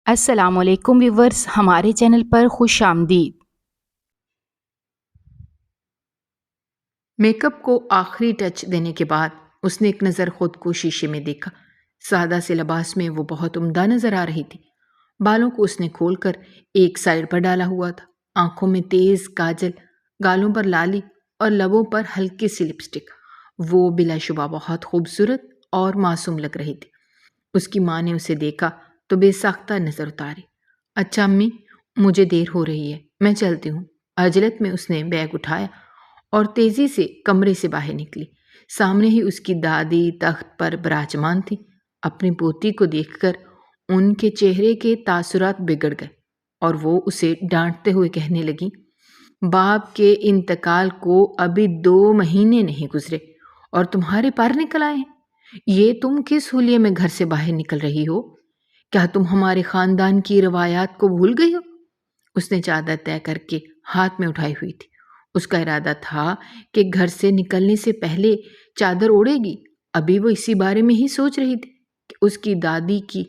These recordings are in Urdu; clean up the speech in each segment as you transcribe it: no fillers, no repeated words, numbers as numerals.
السلام علیکم ویورز، ہمارے چینل پر خوش آمدید۔ میک اپ کو آخری ٹچ دینے کے بعد اس نے ایک نظر خود کو شیشے میں دیکھا۔ سادہ سے لباس میں وہ بہت عمدہ نظر آ رہی تھی۔ بالوں کو اس نے کھول کر ایک سائڈ پر ڈالا ہوا تھا۔ آنکھوں میں تیز کاجل، گالوں پر لالی اور لبوں پر ہلکی سی لپسٹک۔ وہ بلا شبہ بہت خوبصورت اور معصوم لگ رہی تھی۔ اس کی ماں نے اسے دیکھا تو بے ساختہ نظر اتاری۔ اچھا امی، مجھے دیر ہو رہی ہے، میں چلتی ہوں۔ عجلت میں اس نے بیگ اٹھایا اور تیزی سے کمرے سے باہر نکلی۔ سامنے ہی اس کی دادی تخت پر براجمان تھی۔ اپنی پوتی کو دیکھ کر ان کے چہرے کے تاثرات بگڑ گئے اور وہ اسے ڈانٹتے ہوئے کہنے لگی، باپ کے انتقال کو ابھی 2 مہینے نہیں گزرے اور تمہارے پار نکل آئے ہیں۔ یہ تم کس حلیے میں گھر سے باہر نکل رہی ہو؟ کیا تم ہمارے خاندان کی روایات کو بھول گئی ہو؟ اس نے چادر طے کر کے ہاتھ میں اٹھائی ہوئی تھی۔ اس کا ارادہ تھا کہ گھر سے نکلنے سے پہلے چادر اوڑھے گی۔ ابھی وہ اسی بارے میں ہی سوچ رہی تھی کہ اس کی دادی کی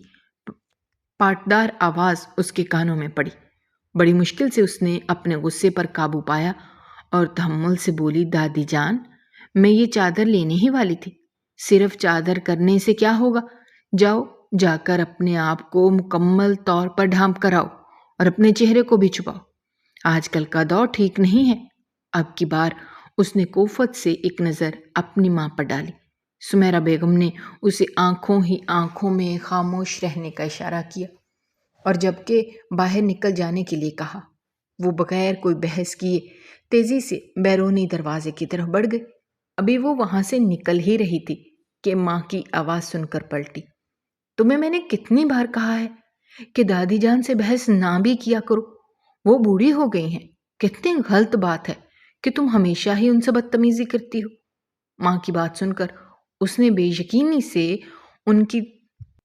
پاٹدار آواز اس کے کانوں میں پڑی۔ بڑی مشکل سے اس نے اپنے غصے پر قابو پایا اور تحمل سے بولی، دادی جان، میں یہ چادر لینے ہی والی تھی۔ صرف چادر کرنے سے کیا ہوگا؟ جاؤ، جا کر اپنے آپ کو مکمل طور پر ڈھانپ کر آؤ اور اپنے چہرے کو بھی چھپاؤ۔ آج کل کا دور ٹھیک نہیں ہے۔ اب کی بار اس نے کوفت سے ایک نظر اپنی ماں پر ڈالی۔ سمیرہ بیگم نے اسے آنکھوں ہی آنکھوں میں خاموش رہنے کا اشارہ کیا اور جبکہ باہر نکل جانے کے لیے کہا۔ وہ بغیر کوئی بحث کیے تیزی سے بیرونی دروازے کی طرف بڑھ گئی۔ ابھی وہ وہاں سے نکل ہی رہی تھی کہ ماں کی آواز سن کر پلٹی۔ تمہیں میں نے کتنی بار کہا ہے کہ دادی جان سے بحث نہ بھی کیا کرو، وہ بوڑھی ہو گئی ہیں۔ کتنی غلط بات ہے کہ تم ہمیشہ ہی ان سے بدتمیزی کرتی ہو۔ ماں کی بات سن کر اس نے بے یقینی سے ان کی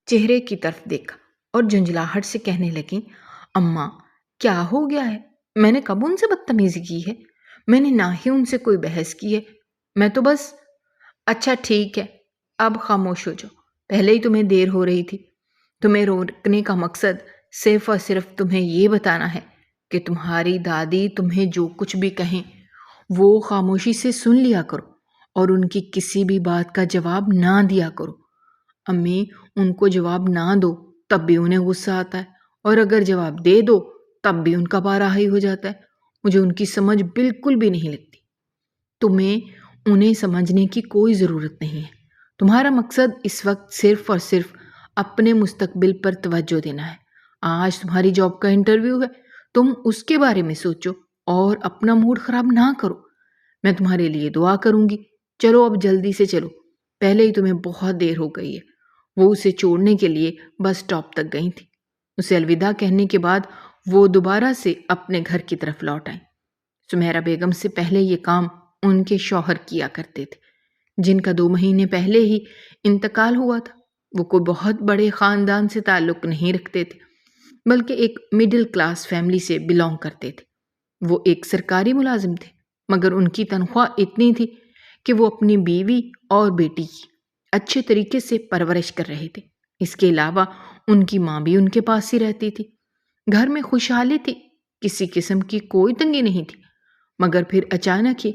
چہرے کی طرف دیکھا اور جھنجھلاہٹ سے کہنے لگی، اماں، کیا ہو گیا ہے؟ میں نے کب ان سے بدتمیزی کی ہے؟ میں نے نہ ہی ان سے کوئی بحث کی ہے، میں تو بس… اچھا ٹھیک ہے، اب خاموش ہو جاؤ۔ پہلے ہی تمہیں دیر ہو رہی تھی۔ تمہیں روکنے کا مقصد صرف اور صرف تمہیں یہ بتانا ہے کہ تمہاری دادی تمہیں جو کچھ بھی کہیں وہ خاموشی سے سن لیا کرو اور ان کی کسی بھی بات کا جواب نہ دیا کرو۔ امی، ان کو جواب نہ دو تب بھی انہیں غصہ آتا ہے اور اگر جواب دے دو تب بھی ان کا پارا ہائی ہو جاتا ہے۔ مجھے ان کی سمجھ بالکل بھی نہیں لگتی۔ تمہیں انہیں سمجھنے کی کوئی ضرورت نہیں ہے۔ تمہارا مقصد اس وقت صرف اور صرف اپنے مستقبل پر توجہ دینا ہے۔ آج تمہاری جاب کا انٹرویو ہے، تم اس کے بارے میں سوچو اور اپنا موڈ خراب نہ کرو۔ میں تمہارے لیے دعا کروں گی۔ چلو اب جلدی سے چلو، پہلے ہی تمہیں بہت دیر ہو گئی ہے۔ وہ اسے چھوڑنے کے لیے بس اسٹاپ تک گئی تھی۔ اسے الوداع کہنے کے بعد وہ دوبارہ سے اپنے گھر کی طرف لوٹ آئیں۔ سمیرہ بیگم سے پہلے یہ کام ان کے شوہر کیا کرتے تھے، جن کا 2 مہینے پہلے ہی انتقال ہوا تھا۔ وہ کوئی بہت بڑے خاندان سے تعلق نہیں رکھتے تھے، بلکہ ایک مڈل کلاس فیملی سے بلانگ کرتے تھے۔ وہ ایک سرکاری ملازم تھے، مگر ان کی تنخواہ اتنی تھی کہ وہ اپنی بیوی اور بیٹی کی اچھے طریقے سے پرورش کر رہے تھے۔ اس کے علاوہ ان کی ماں بھی ان کے پاس ہی رہتی تھی۔ گھر میں خوشحالی تھی، کسی قسم کی کوئی تنگی نہیں تھی۔ مگر پھر اچانک ہی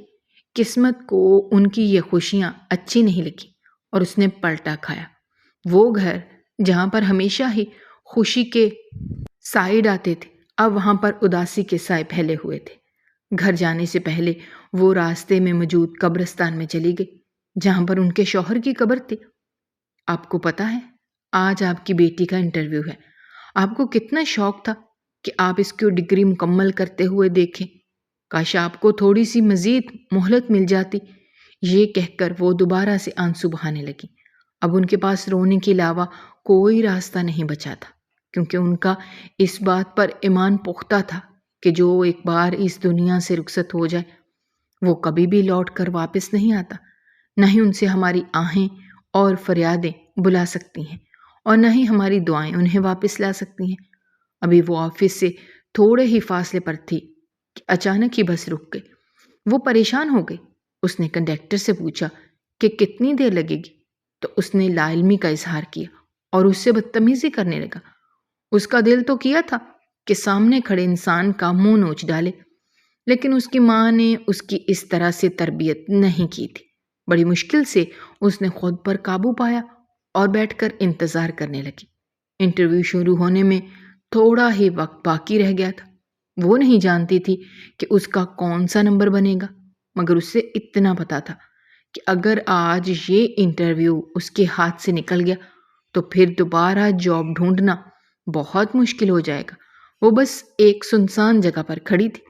قسمت کو ان کی یہ خوشیاں اچھی نہیں لگی اور اس نے پلٹا کھایا۔ وہ گھر جہاں پر ہمیشہ ہی خوشی کے سائے آتے تھے، اب وہاں پر اداسی کے سائے پھیلے ہوئے تھے۔ گھر جانے سے پہلے وہ راستے میں موجود قبرستان میں چلی گئی، جہاں پر ان کے شوہر کی قبر تھی۔ آپ کو پتہ ہے، آج آپ کی بیٹی کا انٹرویو ہے۔ آپ کو کتنا شوق تھا کہ آپ اس کی ڈگری مکمل کرتے ہوئے دیکھیں۔ کاش آپ کو تھوڑی سی مزید مہلت مل جاتی۔ یہ کہہ کر وہ دوبارہ سے آنسو بہانے لگی۔ اب ان کے پاس رونے کے علاوہ کوئی راستہ نہیں بچا تھا، کیونکہ ان کا اس بات پر ایمان پختہ تھا کہ جو ایک بار اس دنیا سے رخصت ہو جائے وہ کبھی بھی لوٹ کر واپس نہیں آتا۔ نہ ہی ان سے ہماری آہیں اور فریادیں بلا سکتی ہیں اور نہ ہی ہماری دعائیں انہیں واپس لا سکتی ہیں۔ ابھی وہ آفس سے تھوڑے ہی فاصلے پر تھی کہ اچانک ہی بس رک گئی۔ وہ پریشان ہو گئی۔ اس نے کنڈکٹر سے پوچھا کہ کتنی دیر لگے گی، تو اس نے لا علمی کا اظہار کیا اور اس سے بدتمیزی کرنے لگا۔ اس کا دل تو کیا تھا کہ سامنے کھڑے انسان کا منہ نوچ ڈالے، لیکن اس کی ماں نے اس کی اس طرح سے تربیت نہیں کی تھی۔ بڑی مشکل سے اس نے خود پر قابو پایا اور بیٹھ کر انتظار کرنے لگی۔ انٹرویو شروع ہونے میں تھوڑا ہی وقت باقی رہ گیا تھا۔ وہ نہیں جانتی تھی کہ اس کا کون سا نمبر بنے گا، مگر اس سے اتنا پتا تھا کہ اگر آج یہ انٹرویو اس کے ہاتھ سے نکل گیا تو پھر دوبارہ جاب ڈھونڈنا بہت مشکل ہو جائے گا۔ وہ بس ایک سنسان جگہ پر کھڑی تھی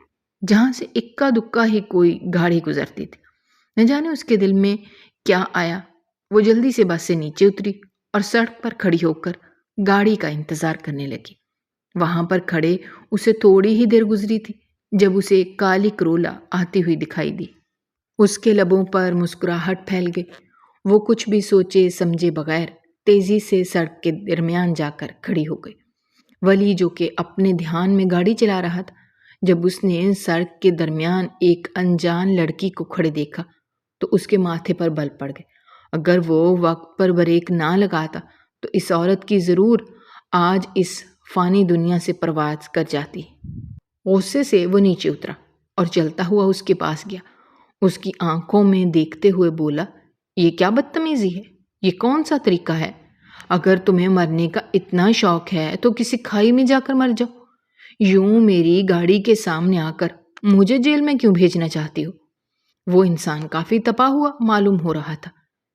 جہاں سے اکا دکا ہی کوئی گاڑی گزرتی تھی۔ نہ جانے اس کے دل میں کیا آیا، وہ جلدی سے بس سے نیچے اتری اور سڑک پر کھڑی ہو کر گاڑی کا انتظار کرنے لگی۔ وہاں پر کھڑے اسے تھوڑی ہی دیر گزری تھی جب اسے ایک کالی کرولا آتی ہوئی دکھائی دی۔ اس کے لبوں پر مسکراہٹ پھیل گئی۔ وہ کچھ بھی سوچے سمجھے بغیر تیزی سے سڑک کے درمیان جا کر کھڑی ہو گئی۔ ولی جو کہ اپنے دھیان میں گاڑی چلا رہا تھا، جب اس نے سڑک کے درمیان ایک انجان لڑکی کو کھڑے دیکھا تو اس کے ماتھے پر بل پڑ گئے۔ اگر وہ وقت پر بریک نہ لگاتا تو اس عورت کی ضرور آج اس فانی دنیا سے پرواز کر جاتی۔ غصے سے وہ نیچے اترا اور چلتا ہوا اس کے پاس گیا۔ اس کی آنکھوں میں دیکھتے ہوئے بولا، یہ کیا بدتمیزی ہے؟ یہ کون سا طریقہ ہے؟ اگر تمہیں مرنے کا اتنا شوق ہے تو کسی کھائی میں جا کر مر جاؤ۔ یوں میری گاڑی کے سامنے آ کر مجھے جیل میں کیوں بھیجنا چاہتی ہو؟ وہ انسان کافی تپا ہوا معلوم ہو رہا تھا۔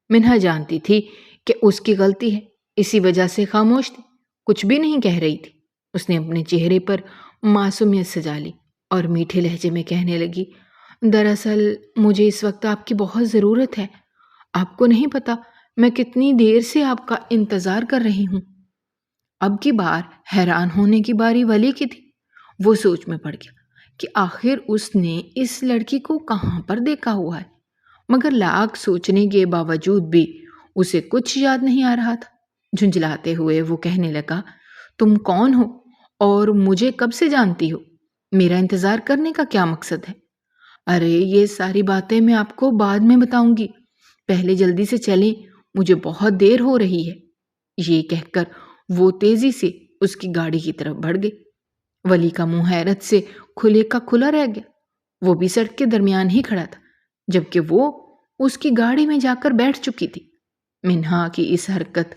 منہا جانتی تھی کہ اس کی غلطی ہے، اسی وجہ سے خاموش تھی، کچھ بھی نہیں کہہ رہی تھی۔ اس نے اپنے چہرے پر معصومیت سجا لی اور میٹھے لہجے میں کہنے لگی، دراصل مجھے اس وقت آپ کی بہت ضرورت ہے۔ آپ کو نہیں پتا میں کتنی دیر سے آپ کا انتظار کر رہی ہوں۔ اب کی بار حیران ہونے کی باری ولی کی تھی۔ وہ سوچ میں پڑ گیا کہ آخر اس نے اس لڑکی کو کہاں پر دیکھا ہوا ہے، مگر لاکھ سوچنے کے باوجود بھی اسے کچھ یاد نہیں آ رہا تھا۔ جھنجھلاتے ہوئے وہ کہنے لگا، تم کون ہو اور مجھے کب سے جانتی ہو؟ میرا انتظار کرنے کا کیا مقصد ہے؟ ارے یہ ساری باتیں میں آپ کو بعد میں بتاؤں گی، پہلے جلدی سے چلیں، مجھے بہت دیر ہو رہی ہے۔ یہ کہہ کر وہ تیزی سے اس کی گاڑی کی طرف بڑھ گئی۔ ولی کا منہ حیرت سے کھلے کا کھلا رہ گیا۔ وہ بھی سڑک کے درمیان ہی کھڑا تھا جبکہ وہ اس کی گاڑی میں جا کر بیٹھ چکی تھی۔ منہا کی اس حرکت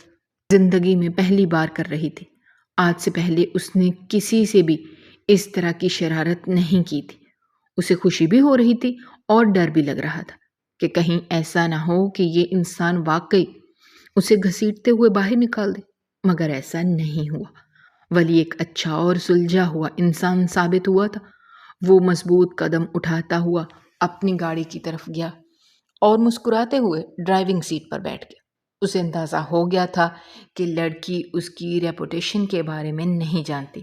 زندگی میں پہلی بار کر رہی تھی۔ آج سے پہلے اس نے کسی سے بھی اس طرح کی شرارت نہیں کی تھی۔ اسے خوشی بھی ہو رہی تھی اور ڈر بھی لگ رہا تھا کہ کہیں ایسا نہ ہو کہ یہ انسان واقعی اسے گھسیٹتے ہوئے باہر نکال دے، مگر ایسا نہیں ہوا۔ ولی ایک اچھا اور سلجھا ہوا انسان ثابت ہوا تھا۔ وہ مضبوط قدم اٹھاتا ہوا اپنی گاڑی کی طرف گیا اور مسکراتے ہوئے ڈرائیونگ سیٹ پر بیٹھ گیا۔ اسے اندازہ ہو گیا تھا کہ لڑکی اس کی ریپوٹیشن کے بارے میں نہیں جانتی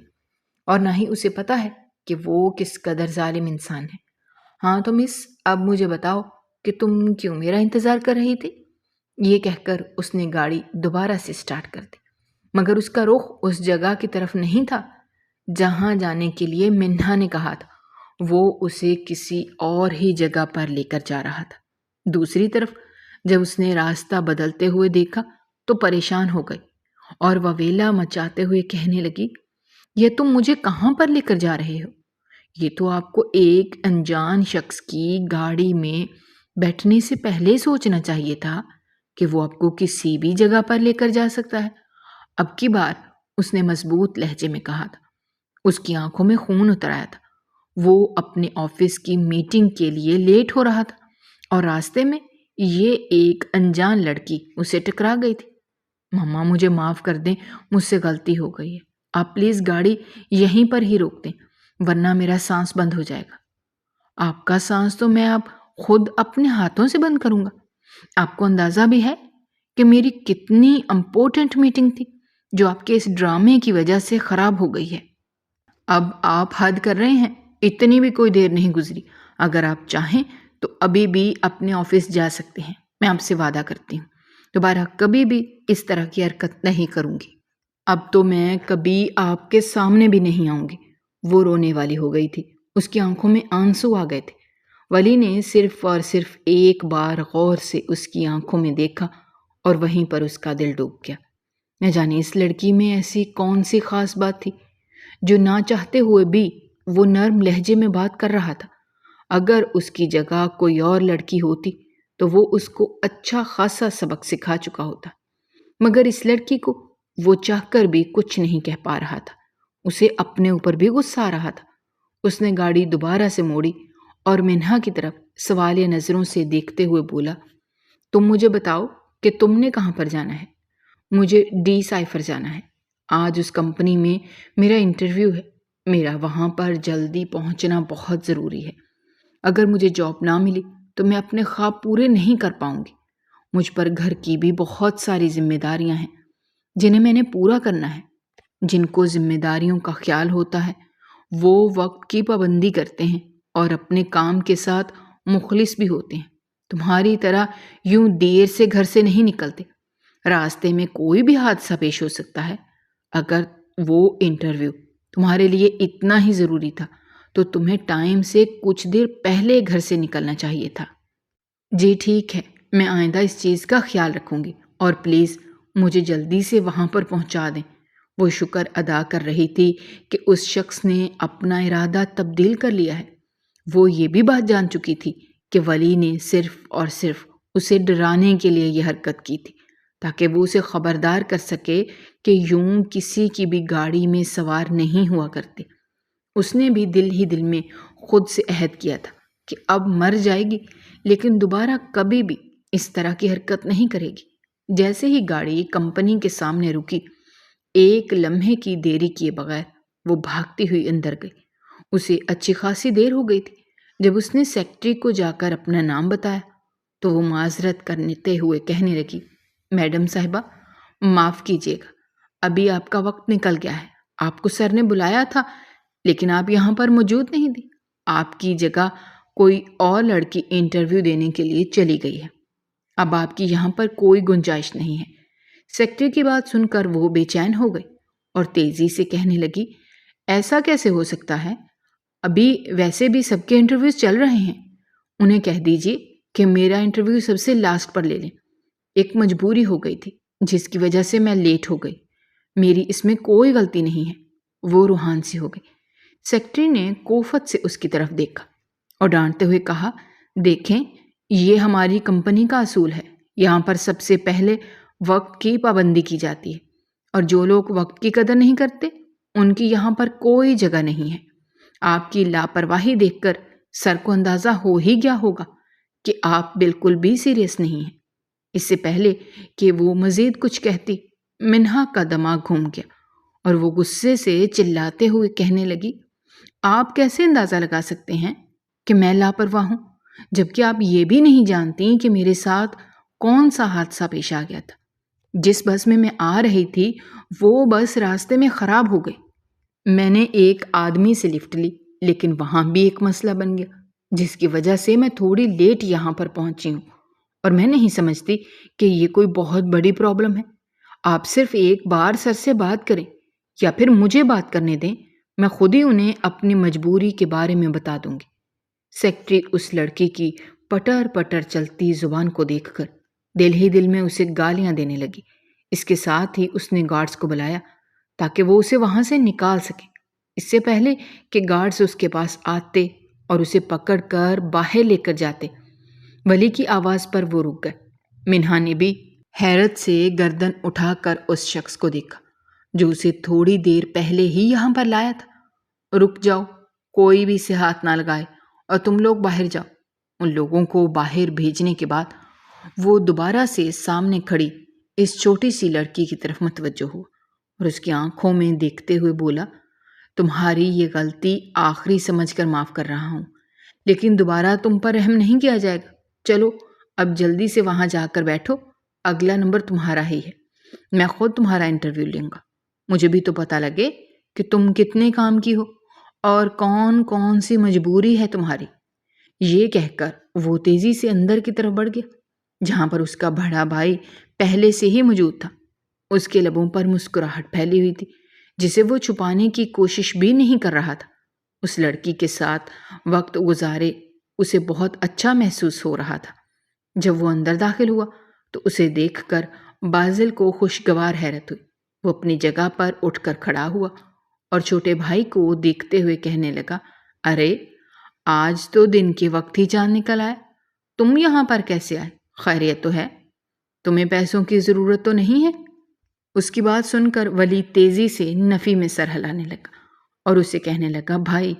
اور نہ ہی اسے پتا ہے کہ وہ کس قدر ظالم انسان ہے۔ ہاں تو مس، اب مجھے بتاؤ کہ تم کیوں میرا انتظار کر رہی تھی؟ یہ کہہ کر اس نے گاڑی دوبارہ سے سٹارٹ کر دی، مگر اس کا رخ اس جگہ کی طرف نہیں تھا جہاں جانے کے لیے منہا نے کہا تھا۔ وہ اسے کسی اور ہی جگہ پر لے کر جا رہا تھا۔ دوسری طرف جب اس نے راستہ بدلتے ہوئے دیکھا تو پریشان ہو گئی اور وویلا مچاتے ہوئے کہنے لگی، یہ تم مجھے کہاں پر لے کر جا رہے ہو؟ یہ تو آپ کو ایک انجان شخص کی گاڑی میں بیٹھنے سے پہلے سوچنا چاہیے تھا کہ وہ آپ کو کسی بھی جگہ پر لے کر جا سکتا ہے۔ اب کی بار اس نے مضبوط لہجے میں کہا تھا۔ اس کی آنکھوں میں خون اتر آیا تھا۔ وہ اپنے آفس کی میٹنگ کے لیے لیٹ ہو رہا تھا اور راستے میں یہ ایک انجان لڑکی اسے ٹکرا گئی تھی۔ مما مجھے معاف کر دیں، مجھ سے غلطی ہو گئی ہے، آپ پلیز گاڑی یہیں پر ہی روک دیں ورنہ میرا سانس بند ہو جائے گا۔ آپ کا سانس تو میں اب خود اپنے ہاتھوں سے بند کروں گا۔ آپ کو اندازہ بھی ہے کہ میری کتنی امپورٹنٹ میٹنگ تھی جو آپ کے اس ڈرامے کی وجہ سے خراب ہو گئی ہے۔ اب آپ حد کر رہے ہیں، اتنی بھی کوئی دیر نہیں گزری۔ اگر آپ چاہیں تو ابھی بھی اپنے آفس جا سکتے ہیں۔ میں آپ سے وعدہ کرتی ہوں دوبارہ کبھی بھی اس طرح کی حرکت نہیں کروں گی۔ اب تو میں کبھی آپ کے سامنے بھی نہیں آؤں گی۔ وہ رونے والی ہو گئی تھی، اس کی آنکھوں میں آنسو آ گئے تھے۔ ولی نے صرف اور صرف ایک بار غور سے اس کی آنکھوں میں دیکھا اور وہیں پر اس کا دل ڈوب گیا۔ نہ جانے اس لڑکی میں ایسی کون سی خاص بات تھی جو نہ چاہتے ہوئے بھی وہ نرم لہجے میں بات کر رہا تھا۔ اگر اس کی جگہ کوئی اور لڑکی ہوتی تو وہ اس کو اچھا خاصا سبق سکھا چکا ہوتا، مگر اس لڑکی کو وہ چاہ کر بھی کچھ نہیں کہہ پا رہا تھا۔ اسے اپنے اوپر بھی غصہ آ رہا تھا۔ اس نے گاڑی دوبارہ سے موڑی اور منہا کی طرف سوالیہ نظروں سے دیکھتے ہوئے بولا، تم مجھے بتاؤ کہ تم نے کہاں پر جانا ہے؟ مجھے ڈی سائفر جانا ہے۔ آج اس کمپنی میں میرا انٹرویو ہے۔ میرا وہاں پر جلدی پہنچنا بہت ضروری ہے۔ اگر مجھے جاب نہ ملی تو میں اپنے خواب پورے نہیں کر پاؤں گی۔ مجھ پر گھر کی بھی بہت ساری ذمہ داریاں ہیں جنہیں میں نے پورا کرنا ہے۔ جن کو ذمہ داریوں کا خیال ہوتا ہے وہ وقت کی پابندی کرتے ہیں اور اپنے کام کے ساتھ مخلص بھی ہوتے ہیں۔ تمہاری طرح یوں دیر سے گھر سے نہیں نکلتے۔ راستے میں کوئی بھی حادثہ پیش ہو سکتا ہے۔ اگر وہ انٹرویو تمہارے لیے اتنا ہی ضروری تھا تو تمہیں ٹائم سے کچھ دیر پہلے گھر سے نکلنا چاہیے تھا۔ جی ٹھیک ہے، میں آئندہ اس چیز کا خیال رکھوں گی، اور پلیز مجھے جلدی سے وہاں پر پہنچا دیں۔ وہ شکر ادا کر رہی تھی کہ اس شخص نے اپنا ارادہ تبدیل کر لیا ہے۔ وہ یہ بھی بات جان چکی تھی کہ ولی نے صرف اور صرف اسے ڈرانے کے لیے یہ حرکت کی تھی تاکہ وہ اسے خبردار کر سکے کہ یوں کسی کی بھی گاڑی میں سوار نہیں ہوا کرتے۔ اس نے بھی دل ہی دل میں خود سے عہد کیا تھا کہ اب مر جائے گی لیکن دوبارہ کبھی بھی اس طرح کی حرکت نہیں کرے گی۔ جیسے ہی گاڑی کمپنی کے سامنے رکی، ایک لمحے کی دیری کیے بغیر وہ بھاگتی ہوئی اندر گئی۔ اسے اچھی خاصی دیر ہو گئی تھی۔ جب اس نے سیکرٹری کو جا کر اپنا نام بتایا تو وہ معذرت کرتے ہوئے کہنے لگی، میڈم صاحبہ معاف کیجیے گا، ابھی آپ کا وقت نکل گیا ہے۔ آپ کو سر نے بلایا تھا لیکن آپ یہاں پر موجود نہیں تھی۔ آپ کی جگہ کوئی اور لڑکی انٹرویو دینے کے لیے چلی گئی ہے۔ اب آپ کی یہاں پر کوئی گنجائش نہیں ہے۔ سیکرٹری کی بات سن کر وہ بے چین ہو گئی اور تیزی سے کہنے لگی، ایسا کیسے ہو سکتا ہے؟ ابھی ویسے بھی سب کے انٹرویوز چل رہے ہیں۔ انہیں کہہ دیجیے کہ میرا انٹرویو سب سے لاسٹ پر لے لیں۔ ایک مجبوری ہو گئی تھی جس کی وجہ سے میں لیٹ ہو گئی۔ میری اس میں کوئی غلطی نہیں ہے۔ وہ روحان سی ہو گئی۔ سیکرٹری نے کوفت سے اس کی طرف دیکھا اور ڈانٹتے ہوئے کہا، دیکھیں یہ ہماری کمپنی کا اصول ہے۔ یہاں پر سب سے پہلے وقت کی پابندی کی جاتی ہے، اور جو لوگ وقت کی قدر نہیں کرتے ان کی یہاں پر کوئی جگہ نہیں ہے۔ آپ کی لاپرواہی دیکھ کر سر کو اندازہ ہو ہی گیا ہوگا کہ آپ بالکل بھی سیریس نہیں ہیں۔ اس سے پہلے کہ وہ مزید کچھ کہتی، منہا کا دماغ گھوم گیا اور وہ غصے سے چلاتے ہوئے کہنے لگی، آپ کیسے اندازہ لگا سکتے ہیں کہ میں لاپرواہ ہوں، جبکہ آپ یہ بھی نہیں جانتی کہ میرے ساتھ کون سا حادثہ پیش آ گیا تھا۔ جس بس میں آ رہی تھی وہ بس راستے میں خراب ہو گئی۔ میں نے ایک آدمی سے لفٹ لی لیکن وہاں بھی ایک مسئلہ بن گیا جس کی وجہ سے میں تھوڑی لیٹ یہاں پر پہنچی ہوں، اور میں نہیں سمجھتی کہ یہ کوئی بہت بڑی پرابلم ہے۔ آپ صرف ایک بار سر سے بات کریں یا پھر مجھے بات کرنے دیں، میں خود ہی انہیں اپنی مجبوری کے بارے میں بتا دوں گی۔ سیکرٹری اس لڑکی کی پٹر پٹر چلتی زبان کو دیکھ کر دل ہی دل میں اسے گالیاں دینے لگی۔ اس کے ساتھ ہی اس نے گارڈز کو بلایا تاکہ وہ اسے وہاں سے نکال سکے، اس سے پہلے کہ گارڈز اس کے پاس آتے اور اسے پکڑ کر باہر لے کر جاتے۔ ولی کی آواز پر وہ رک گئے۔ منہا نے بھی حیرت سے گردن اٹھا کر اس شخص کو دیکھا جو اسے تھوڑی دیر پہلے ہی یہاں پر لایا تھا۔ رک جاؤ، کوئی بھی اسے ہاتھ نہ لگائے، اور تم لوگ باہر جاؤ۔ ان لوگوں کو باہر بھیجنے کے بعد وہ دوبارہ سے سامنے کھڑی اس چھوٹی سی لڑکی کی طرف متوجہ ہوا اور اس کی آنکھوں میں دیکھتے ہوئے بولا، تمہاری یہ غلطی آخری سمجھ کر معاف کر رہا ہوں، لیکن دوبارہ تم پر رحم نہیں کیا جائے گا۔ چلو اب جلدی سے وہاں جا کر بیٹھو، اگلا نمبر تمہارا ہی ہے۔ میں خود تمہارا انٹرویو لوں گا۔ مجھے بھی تو پتہ لگے کہ تم کتنے کام کی ہو اور کون کون سی مجبوری ہے تمہاری۔ یہ کہہ کر وہ تیزی سے اندر کی طرف بڑھ گیا جہاں پر اس کا بڑا بھائی پہلے سے ہی موجود تھا۔ اس کے لبوں پر مسکراہٹ پھیلی ہوئی تھی جسے وہ چھپانے کی کوشش بھی نہیں کر رہا تھا۔ اس لڑکی کے ساتھ وقت گزارے اسے بہت اچھا محسوس ہو رہا تھا۔ جب وہ اندر داخل ہوا تو اسے دیکھ کر بازل کو خوشگوار حیرت ہوئی۔ وہ اپنی جگہ پر اٹھ کر کھڑا ہوا اور چھوٹے بھائی کو دیکھتے ہوئے کہنے لگا، ارے آج تو دن کے وقت ہی چاند نکل آیا، تم یہاں پر کیسے آئے؟ خیریت تو ہے؟ تمہیں پیسوں کی ضرورت تو نہیں ہے؟ اس کی بات سن کر ولی تیزی سے نفی میں سر ہلانے لگا اور اسے کہنے لگا، بھائی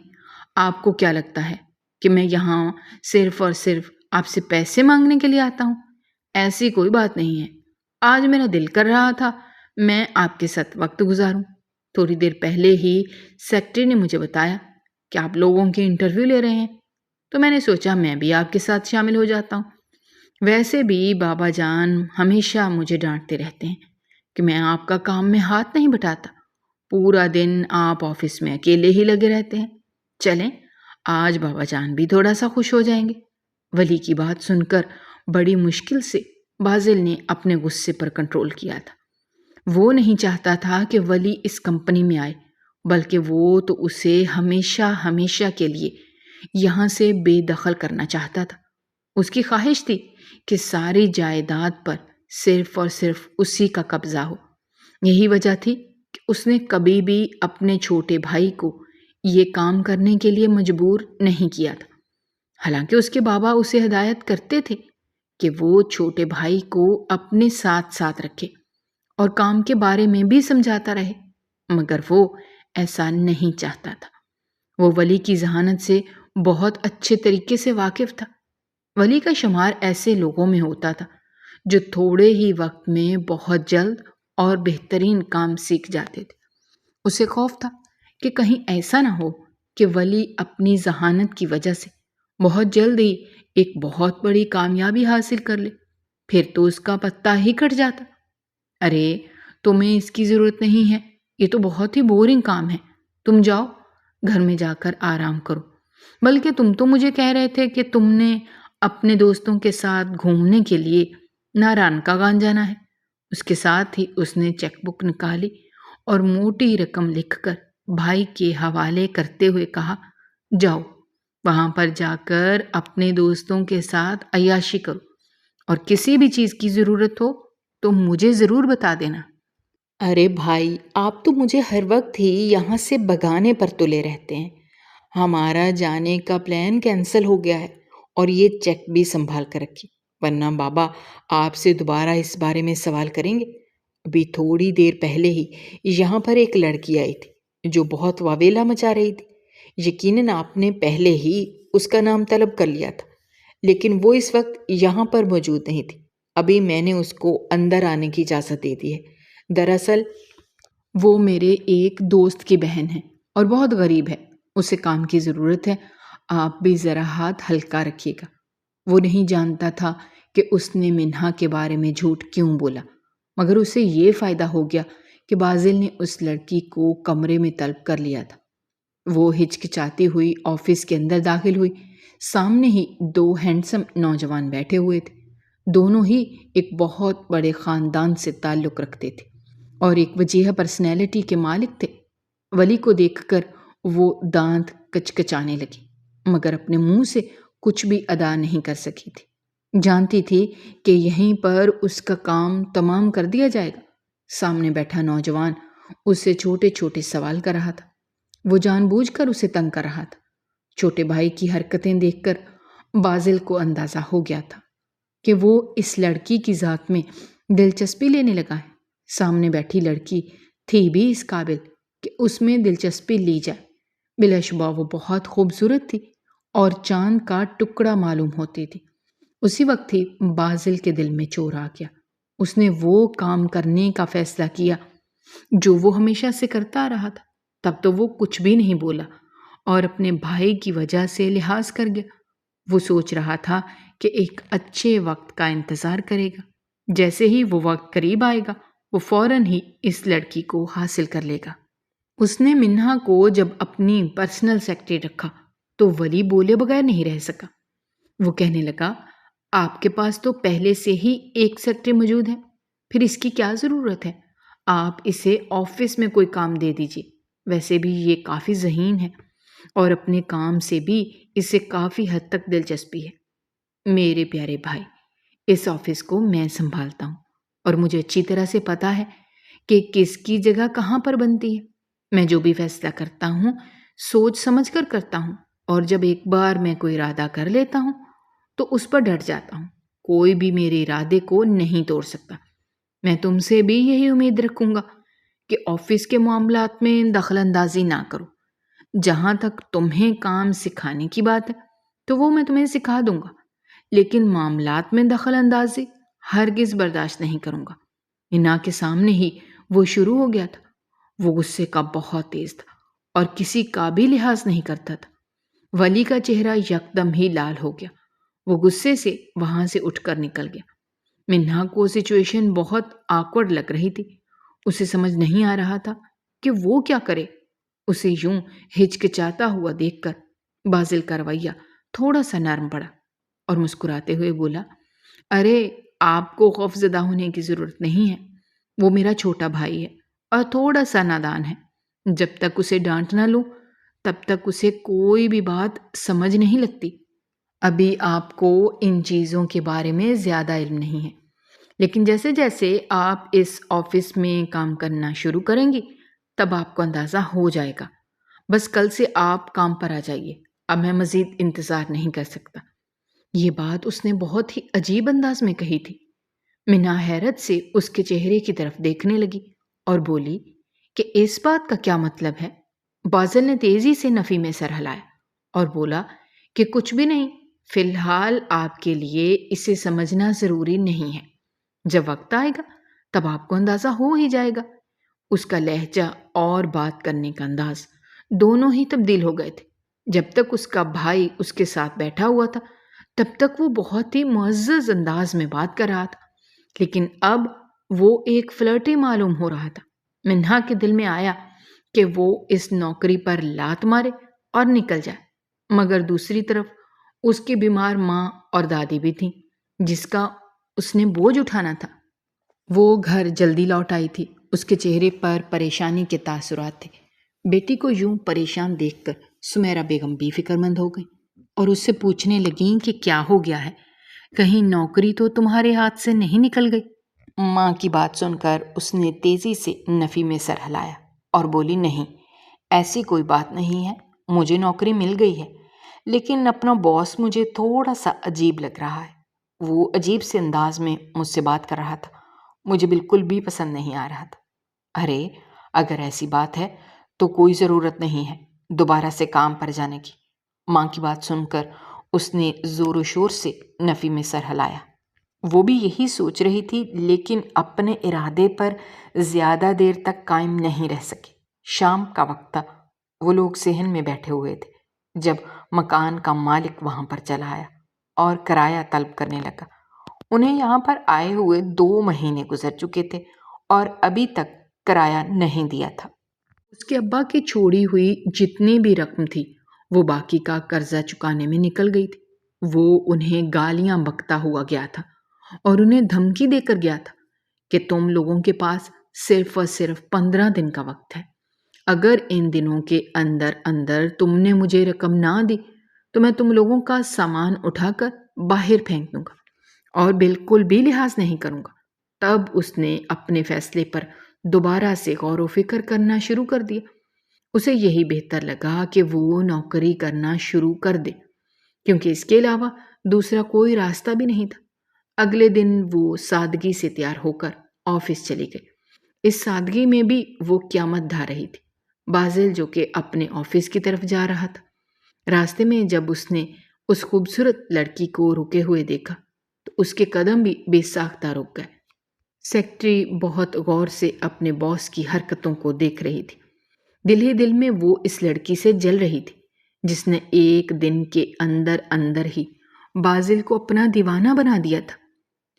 آپ کو کیا لگتا ہے کہ میں یہاں صرف اور صرف آپ سے پیسے مانگنے کے لیے آتا ہوں؟ ایسی کوئی بات نہیں ہے۔ آج میرا دل کر رہا تھا میں آپ کے ساتھ وقت گزاروں۔ تھوڑی دیر پہلے ہی سیکرٹری نے مجھے بتایا کہ آپ لوگوں کے انٹرویو لے رہے ہیں، تو میں نے سوچا میں بھی آپ کے ساتھ شامل ہو جاتا ہوں۔ ویسے بھی بابا جان ہمیشہ مجھے ڈانٹتے رہتے ہیں کہ میں آپ کا کام میں ہاتھ نہیں بٹاتا، پورا دن آپ آفس میں اکیلے ہی لگے رہتے ہیں۔ چلیں آج بابا جان بھی تھوڑا سا خوش ہو جائیں گے۔ ولی کی بات سن کر بڑی مشکل سے بازل نے اپنے غصے پر کنٹرول کیا تھا۔ وہ نہیں چاہتا تھا کہ ولی اس کمپنی میں آئے، بلکہ وہ تو اسے ہمیشہ ہمیشہ کے لیے یہاں سے بے دخل کرنا چاہتا تھا۔ اس کی خواہش تھی کہ ساری جائیداد پر صرف اور صرف اسی کا قبضہ ہو۔ یہی وجہ تھی کہ اس نے کبھی بھی اپنے چھوٹے بھائی کو یہ کام کرنے کے لیے مجبور نہیں کیا تھا، حالانکہ اس کے بابا اسے ہدایت کرتے تھے کہ وہ چھوٹے بھائی کو اپنے ساتھ ساتھ رکھے اور کام کے بارے میں بھی سمجھاتا رہے، مگر وہ ایسا نہیں چاہتا تھا۔ وہ ولی کی ذہانت سے بہت اچھے طریقے سے واقف تھا۔ ولی کا شمار ایسے لوگوں میں ہوتا تھا جو تھوڑے ہی وقت میں بہت جلد اور بہترین کام سیکھ جاتے تھے۔ اسے خوف تھا کہ کہیں ایسا نہ ہو کہ ولی اپنی ذہانت کی وجہ سے بہت جلد ہی ایک بہت بڑی کامیابی حاصل کر لے، پھر تو اس کا پتہ ہی کٹ جاتا۔ ارے تمہیں اس کی ضرورت نہیں ہے، یہ تو بہت ہی بورنگ کام ہے، تم جاؤ گھر میں جا کر آرام کرو، بلکہ تم تو مجھے کہہ رہے تھے کہ تم نے اپنے دوستوں کے ساتھ گھومنے کے لیے ناران کا گان جانا ہے۔ اس کے ساتھ ہی اس نے چیک بک نکالی اور موٹی رقم لکھ کر بھائی کے حوالے کرتے ہوئے کہا، جاؤ وہاں پر جا کر اپنے دوستوں کے ساتھ عیاشی کرو، اور کسی بھی چیز کی ضرورت ہو تو مجھے ضرور بتا دینا۔ ارے بھائی آپ تو مجھے ہر وقت ہی یہاں سے بگانے پر تلے رہتے ہیں۔ ہمارا جانے کا پلان کینسل ہو گیا ہے اور یہ چیک بھی سنبھال کر رکھی، ورنہ بابا آپ سے دوبارہ اس بارے میں سوال کریں گے۔ ابھی تھوڑی دیر پہلے ہی یہاں پر ایک لڑکی آئی تھی جو بہت واویلا مچا رہی تھی۔ یقیناً آپ نے پہلے ہی اس کا نام طلب کر لیا تھا، لیکن وہ اس وقت یہاں پر موجود نہیں تھی۔ ابھی میں نے اس کو اندر آنے کی اجازت دے دی ہے۔ دراصل وہ میرے ایک دوست کی بہن ہے اور بہت غریب ہے، اسے کام کی ضرورت ہے، آپ بھی ذرا ہاتھ ہلکا رکھیے گا۔ وہ نہیں جانتا تھا کہ اس نے منہا کے بارے میں جھوٹ کیوں بولا، مگر اسے یہ فائدہ ہو گیا کہ بازل نے اس لڑکی کو کمرے میں طلب کر لیا تھا۔ وہ ہچکچاتی ہوئی آفس کے اندر داخل ہوئی۔ سامنے ہی دو ہینڈسم نوجوان بیٹھے ہوئے تھے، دونوں ہی ایک بہت بڑے خاندان سے تعلق رکھتے تھے اور ایک وجیہہ پرسنالٹی کے مالک تھے۔ ولی کو دیکھ کر وہ دانت کچکچانے لگی، مگر اپنے منہ سے کچھ بھی ادا نہیں کر سکی تھی۔ جانتی تھی کہ یہیں پر اس کا کام تمام کر دیا جائے گا۔ سامنے بیٹھا نوجوان اسے چھوٹے چھوٹے سوال کر رہا تھا، وہ جان بوجھ کر اسے تنگ کر رہا تھا۔ چھوٹے بھائی کی حرکتیں دیکھ کر بازل کو اندازہ ہو گیا تھا کہ وہ اس لڑکی کی ذات میں دلچسپی لینے لگا ہے۔ سامنے بیٹھی لڑکی تھی بھی اس قابل کہ اس میں دلچسپی لی جائے۔ بلا شبہ وہ بہت خوبصورت تھی اور چاند کا ٹکڑا معلوم ہوتی تھی۔ اسی وقت ہی بازل کے دل میں چور آ گیا۔ اس نے وہ کام کرنے کا فیصلہ کیا جو وہ ہمیشہ سے کرتا آ رہا تھا۔ تب تو وہ کچھ بھی نہیں بولا اور اپنے بھائی کی وجہ سے لحاظ کر گیا۔ وہ سوچ رہا تھا کہ ایک اچھے وقت کا انتظار کرے گا، جیسے ہی وہ وقت قریب آئے گا وہ فوراً ہی اس لڑکی کو حاصل کر لے گا۔ اس نے منہا کو جب اپنی پرسنل سیکرٹری رکھا تو ولی بولے بغیر نہیں رہ سکا۔ وہ کہنے لگا، آپ کے پاس تو پہلے سے ہی ایک سیکرٹری موجود ہے، پھر اس کی کیا ضرورت ہے؟ آپ اسے آفس میں کوئی کام دے دیجیے، ویسے بھی یہ کافی ذہین ہے اور اپنے کام سے بھی اسے کافی حد تک دلچسپی ہے۔ میرے پیارے بھائی، اس آفس کو میں سنبھالتا ہوں اور مجھے اچھی طرح سے پتا ہے کہ کس کی جگہ کہاں پر بنتی ہے۔ میں جو بھی فیصلہ کرتا ہوں سوچ سمجھ کر کرتا ہوں، اور جب ایک بار میں کوئی ارادہ کر لیتا ہوں تو اس پر ڈٹ جاتا ہوں۔ کوئی بھی میرے ارادے کو نہیں توڑ سکتا۔ میں تم سے بھی یہی امید رکھوں گا کہ آفس کے معاملات میں دخل اندازی نہ کرو۔ جہاں تک تمہیں کام سکھانے کی بات ہے تو وہ میں تمہیں سکھا دوں گا، لیکن معاملات میں دخل اندازی ہرگز برداشت نہیں کروں گا۔ انا کے سامنے ہی وہ شروع ہو گیا تھا۔ وہ غصے کا بہت تیز تھا اور کسی کا بھی لحاظ نہیں کرتا تھا۔ ولی کا چہرہ یکدم ہی لال ہو گیا۔ وہ غصے سے وہاں سے اٹھ کر نکل گیا۔ منہا کو سچویشن بہت آکورڈ لگ رہی تھی۔ اسے سمجھ نہیں آ رہا تھا کہ وہ کیا کرے۔ اسے یوں ہچکچاتا ہوا دیکھ کر بازل کا رویہ تھوڑا سا نرم پڑا اور مسکراتے ہوئے بولا، ارے آپ کو خوف زدہ ہونے کی ضرورت نہیں ہے۔ وہ میرا چھوٹا بھائی ہے اور تھوڑا سا نادان ہے۔ جب تک اسے ڈانٹ نہ لوں تب تک اسے کوئی بھی بات سمجھ نہیں لگتی۔ ابھی آپ کو ان چیزوں کے بارے میں زیادہ علم نہیں ہے، لیکن جیسے جیسے آپ اس آفس میں کام کرنا شروع کریں گی تب آپ کو اندازہ ہو جائے گا۔ بس کل سے آپ کام پر آ جائیے۔ اب میں مزید انتظار نہیں کر سکتا۔ یہ بات اس نے بہت ہی عجیب انداز میں کہی تھی۔ منہا حیرت سے اس کے چہرے کی طرف دیکھنے لگی اور بولی کہ اس بات کا کیا مطلب ہے؟ بازل نے تیزی سے نفی میں سر ہلایا اور بولا کہ کچھ بھی نہیں، فی الحال آپ کے لیے اسے سمجھنا ضروری نہیں ہے۔ جب وقت آئے گا تب آپ کو اندازہ ہو ہی جائے گا۔ اس کا لہجہ اور بات کرنے کا انداز دونوں ہی تبدیل ہو گئے تھے۔ جب تک اس کا بھائی اس کے ساتھ بیٹھا ہوا تھا تب تک وہ بہت ہی معزز انداز میں بات کر رہا تھا، لیکن اب وہ ایک فلرٹی معلوم ہو رہا تھا۔ منہا کے دل میں آیا کہ وہ اس نوکری پر لات مارے اور نکل جائے، مگر دوسری طرف اس کی بیمار ماں اور دادی بھی تھیں جس کا اس نے بوجھ اٹھانا تھا۔ وہ گھر جلدی لوٹ آئی تھی۔ اس کے چہرے پر پریشانی کے تاثرات تھے۔ بیٹی کو یوں پریشان دیکھ کر سمیرہ بیگم بھی فکر مند ہو گئی اور اس سے پوچھنے لگیں کہ کیا ہو گیا ہے، کہیں نوکری تو تمہارے ہاتھ سے نہیں نکل گئی؟ ماں کی بات سن کر اس نے تیزی سے نفی میں سر ہلایا اور بولی، نہیں، ایسی کوئی بات نہیں ہے، مجھے نوکری مل گئی ہے، لیکن اپنا باس مجھے تھوڑا سا عجیب لگ رہا ہے۔ وہ عجیب سے انداز میں مجھ سے بات کر رہا تھا، مجھے بالکل بھی پسند نہیں آ رہا تھا۔ ارے اگر ایسی بات ہے تو کوئی ضرورت نہیں ہے دوبارہ سے کام پر جانے کی۔ ماں کی بات سن کر اس نے زور و شور سے نفی میں سر ہلایا۔ وہ بھی یہی سوچ رہی تھی، لیکن اپنے ارادے پر زیادہ دیر تک قائم نہیں رہ سکی۔ شام کا وقت تھا۔ وہ لوگ صحن میں بیٹھے ہوئے تھے جب مکان کا مالک وہاں پر چلا آیا اور کرایہ طلب کرنے لگا۔ انہیں یہاں پر آئے ہوئے 2 مہینے گزر چکے تھے اور ابھی تک کرایہ نہیں دیا تھا۔ اس کے ابا کی چھوڑی ہوئی جتنی بھی رقم تھی وہ باقی کا قرضہ چکانے میں نکل گئی تھی۔ وہ انہیں گالیاں بکتا ہوا گیا تھا اور انہیں دھمکی دے کر گیا تھا کہ تم لوگوں کے پاس صرف اور صرف 15 دن کا وقت ہے۔ اگر ان دنوں کے اندر اندر تم نے مجھے رقم نہ دی تو میں تم لوگوں کا سامان اٹھا کر باہر پھینک دوں گا اور بالکل بھی لحاظ نہیں کروں گا۔ تب اس نے اپنے فیصلے پر دوبارہ سے غور و فکر کرنا شروع کر دیا۔ اسے یہی بہتر لگا کہ وہ نوکری کرنا شروع کر دے، کیونکہ اس کے علاوہ دوسرا کوئی راستہ بھی نہیں تھا۔ اگلے دن وہ سادگی سے تیار ہو کر آفس چلی گئی۔ اس سادگی میں بھی وہ قیامت ڈھا رہی تھی۔ بازل جو کہ اپنے آفس کی طرف جا رہا تھا، راستے میں جب اس نے اس خوبصورت لڑکی کو رکے ہوئے دیکھا تو اس کے قدم بھی بے ساختہ رک گئے۔ سیکرٹری بہت غور سے اپنے باس کی حرکتوں کو دیکھ رہی تھی۔ دل ہی دل میں وہ اس لڑکی سے جل رہی تھی جس نے ایک دن کے اندر اندر ہی بازل کو اپنا دیوانہ بنا دیا تھا۔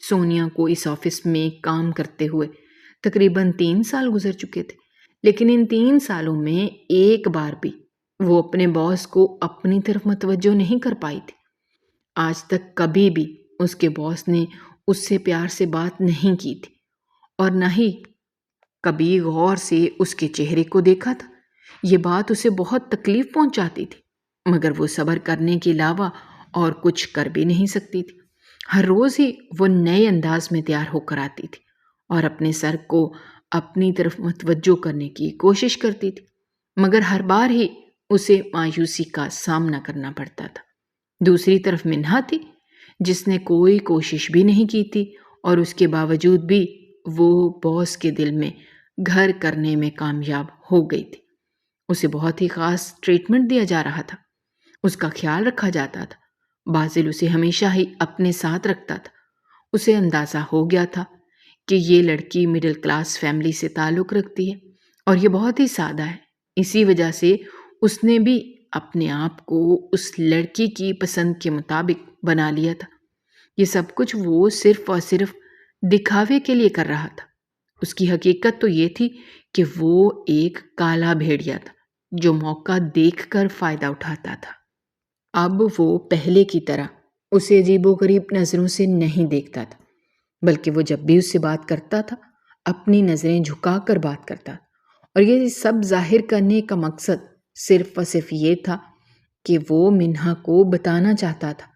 سونیا کو اس آفس میں کام کرتے ہوئے تقریباً 3 سال گزر چکے تھے، لیکن ان 3 سالوں میں ایک بار بھی وہ اپنے باس کو اپنی طرف متوجہ نہیں کر پائی تھی۔ آج تک کبھی بھی اس کے باس نے اس سے پیار سے بات نہیں کی تھی اور نہ ہی کبھی غور سے اس کے چہرے کو دیکھا تھا۔ یہ بات اسے بہت تکلیف پہنچاتی تھی، مگر وہ صبر کرنے کے علاوہ اور کچھ کر بھی نہیں سکتی تھی۔ ہر روز ہی وہ نئے انداز میں تیار ہو کر آتی تھی اور اپنے سر کو اپنی طرف متوجہ کرنے کی کوشش کرتی تھی، مگر ہر بار ہی اسے مایوسی کا سامنا کرنا پڑتا تھا۔ دوسری طرف منہا تھی، جس نے کوئی کوشش بھی نہیں کی تھی اور اس کے باوجود بھی وہ باس کے دل میں گھر کرنے میں کامیاب ہو گئی تھی۔ اسے بہت ہی خاص ٹریٹمنٹ دیا جا رہا تھا، اس کا خیال رکھا جاتا تھا۔ بازل اسے ہمیشہ ہی اپنے ساتھ رکھتا تھا۔ اسے اندازہ ہو گیا تھا کہ یہ لڑکی مڈل کلاس فیملی سے تعلق رکھتی ہے اور یہ بہت ہی سادہ ہے۔ اسی وجہ سے اس نے بھی اپنے آپ کو اس لڑکی کی پسند کے مطابق بنا لیا تھا۔ یہ سب کچھ وہ صرف اور صرف دکھاوے کے لیے کر رہا تھا۔ اس کی حقیقت تو یہ تھی کہ وہ ایک کالا بھیڑیا تھا جو موقع دیکھ کر فائدہ اٹھاتا تھا۔ اب وہ پہلے کی طرح اسے عجیب و غریب نظروں سے نہیں دیکھتا تھا، بلکہ وہ جب بھی اس سے بات کرتا تھا اپنی نظریں جھکا کر بات کرتا تھا، اور یہ سب ظاہر کرنے کا مقصد صرف اور صرف یہ تھا کہ وہ منہا کو بتانا چاہتا تھا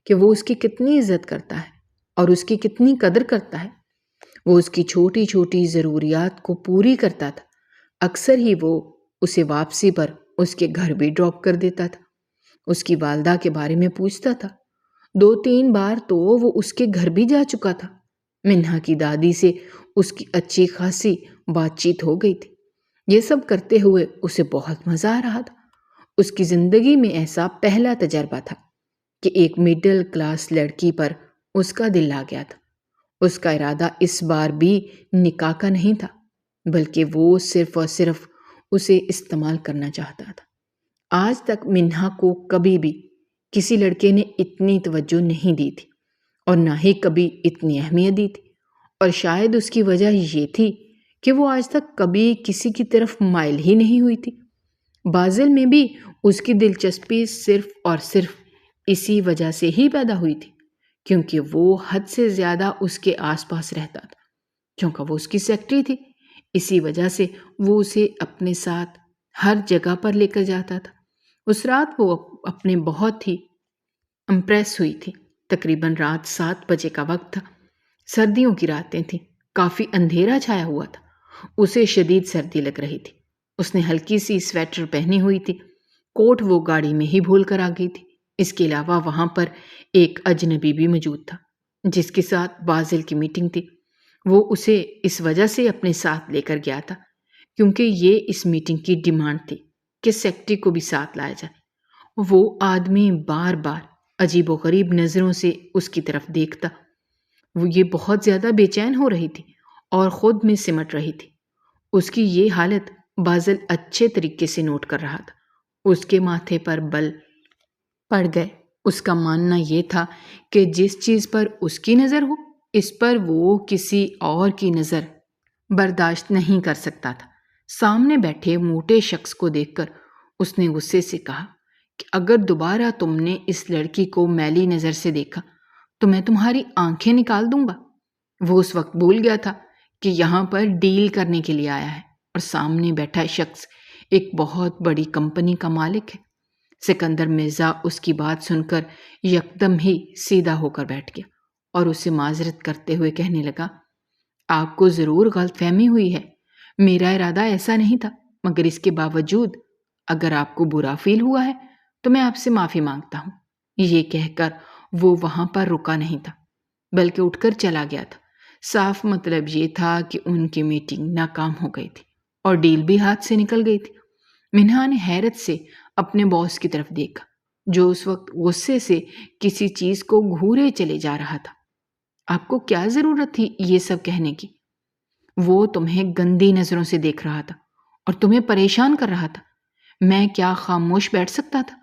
کہ وہ اس کی کتنی عزت کرتا ہے اور اس کی کتنی قدر کرتا ہے۔ وہ اس کی چھوٹی چھوٹی ضروریات کو پوری کرتا تھا۔ اکثر ہی وہ اسے واپسی پر اس کے گھر بھی ڈراپ کر دیتا تھا۔ اس کی والدہ کے بارے میں پوچھتا تھا۔ 2-3 بار تو وہ اس کے گھر بھی جا چکا تھا۔ منہا کی دادی سے اس کی اچھی خاصی بات چیت ہو گئی تھی۔ یہ سب کرتے ہوئے اسے بہت مزہ آ رہا تھا۔ اس کی زندگی میں ایسا پہلا تجربہ تھا کہ ایک مڈل کلاس لڑکی پر اس کا دل آ گیا تھا۔ اس کا ارادہ اس بار بھی نکاح کا نہیں تھا، بلکہ وہ صرف اور صرف اسے استعمال کرنا چاہتا تھا۔ آج تک منہا کو کبھی بھی کسی لڑکے نے اتنی توجہ نہیں دی تھی اور نہ ہی کبھی اتنی اہمیت دی تھی، اور شاید اس کی وجہ یہ تھی کہ وہ آج تک کبھی کسی کی طرف مائل ہی نہیں ہوئی تھی۔ بازل میں بھی اس کی دلچسپی صرف اور صرف اسی وجہ سے ہی پیدا ہوئی تھی کیونکہ وہ حد سے زیادہ اس کے آس پاس رہتا تھا، کیونکہ وہ اس کی سیکرٹری تھی۔ اسی وجہ سے وہ اسے اپنے ساتھ ہر جگہ پر لے کر جاتا تھا۔ اس رات وہ اپنے بہت ہی امپریس ہوئی تھی۔ تقریباً رات 7 بجے کا وقت تھا۔ سردیوں کی راتیں تھیں، کافی اندھیرا چھایا ہوا تھا۔ اسے شدید سردی لگ رہی تھی۔ اس نے ہلکی سی سویٹر پہنی ہوئی تھی۔ کوٹ وہ گاڑی میں ہی بھول کر آ گئی تھی۔ اس کے علاوہ وہاں پر ایک اجنبی بھی موجود تھا جس کے ساتھ بازل کی میٹنگ تھی۔ وہ اسے اس وجہ سے اپنے ساتھ لے کر گیا تھا کیونکہ یہ اس میٹنگ کی ڈیمانڈ تھی کہ سیکرٹری کو بھی ساتھ لایا جائے۔ وہ آدمی بار بار عجیب و غریب نظروں سے اس کی طرف دیکھتا۔ وہ یہ بہت زیادہ بے چین ہو رہی تھی اور خود میں سمٹ رہی تھی۔ اس کی یہ حالت بازل اچھے طریقے سے نوٹ کر رہا تھا۔ اس کے ماتھے پر بل پڑ گئے۔ اس کا ماننا یہ تھا کہ جس چیز پر اس کی نظر ہو، اس پر وہ کسی اور کی نظر برداشت نہیں کر سکتا تھا۔ سامنے بیٹھے موٹے شخص کو دیکھ کر اس نے غصے سے کہا کہ اگر دوبارہ تم نے اس لڑکی کو میلی نظر سے دیکھا تو میں تمہاری آنکھیں نکال دوں گا۔ وہ اس وقت بھول گیا تھا کہ یہاں پر ڈیل کرنے کے لیے آیا ہے اور سامنے بیٹھا شخص ایک بہت بڑی کمپنی کا مالک ہے۔ سکندر مرزا اس کی بات سن کر یکدم ہی سیدھا ہو کر بیٹھ گیا اور اسے معذرت کرتے ہوئے کہنے لگا، آپ کو ضرور غلط فہمی ہوئی ہے، میرا ارادہ ایسا نہیں تھا، مگر اس کے باوجود اگر آپ کو برا فیل ہوا ہے تو میں آپ سے معافی مانگتا ہوں۔ یہ کہہ کر وہ وہاں پر رکا نہیں تھا بلکہ اٹھ کر چلا گیا تھا۔ صاف مطلب یہ تھا کہ ان کی میٹنگ ناکام ہو گئی تھی اور ڈیل بھی ہاتھ سے نکل گئی تھی۔ منہا نے حیرت سے اپنے باس کی طرف دیکھا جو اس وقت غصے سے کسی چیز کو گھورے چلے جا رہا تھا۔ آپ کو کیا ضرورت تھی یہ سب کہنے کی؟ وہ تمہیں گندی نظروں سے دیکھ رہا تھا اور تمہیں پریشان کر رہا تھا۔ میں کیا خاموش بیٹھ سکتا تھا؟